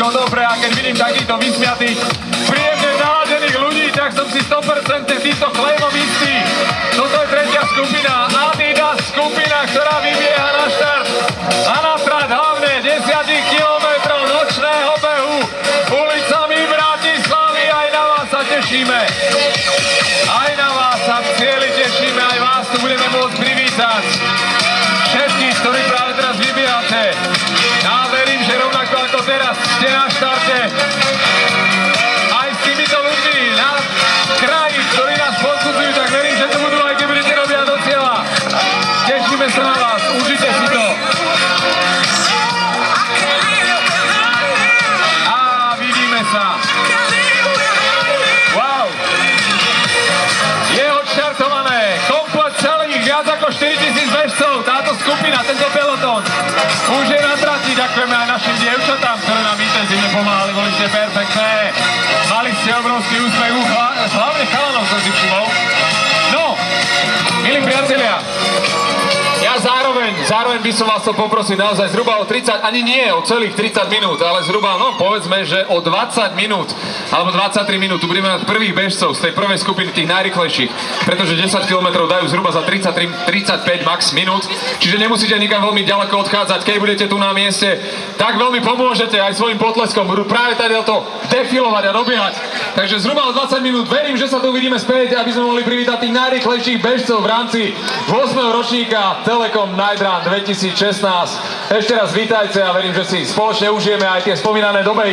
všetko dobré a keď vidím takýchto vysmiatých, príjemne naladených ľudí, tak som si 100% týchto chlejmom istý. Toto je tretia skupina, Adidas skupina, ktorá vybieha na štart a na trať hlavne 10 kilometrov nočného behu ulicami Bratislavy. Aj na vás sa tešíme. Aj na vás sa v cieli tešíme, aj vás tu budeme môcť privítať. Všetkých, ktorí práve teraz vybiehate. Ja verím, že rovnako ako teraz ste na štarte. Aj s týmito ľuďmi na kraji, ktorí nás podsudzujú, tak verím, že to budú aj keď budete robiť do cieľa. Tešíme sa na vás, užite si to. A vidíme sa. Wow. Je odštartované. Komplet celých viac ako 4000 bežcov. Táto skupina, tento pelotón už je na trati. Ďakujeme aj našim dievčatám, ktoré nám intenzívne pomáhali. Boli ste perfektné. Mali ste obrovský úspech. Hlavne chalanov som si všimol. No, milí priatelia, ja zároveň by som vás chcel poprosiť naozaj zhruba o 30, ani nie o celých 30 minút, ale zhruba, no povedzme, že o 20 minút alebo 23 minút tu budeme mať prvých bežcov z tej prvej skupiny, tých najrychlejších, pretože 10 km dajú zhruba za 35 max minút, čiže nemusíte nikam veľmi ďaleko odchádzať. Keď budete tu na mieste, tak veľmi pomôžete aj svojim potleskom, budú práve tady to defilovať a dobiehať. Takže zhruba o 20 minút verím, že sa tu uvidíme späť, aby sme mohli privítať tých najrychlejších bežcov v rámci 8. ročníka Telekom Night Run 2016. Ešte raz vítajte a verím, že si spoločne užijeme aj tie spomínané doby.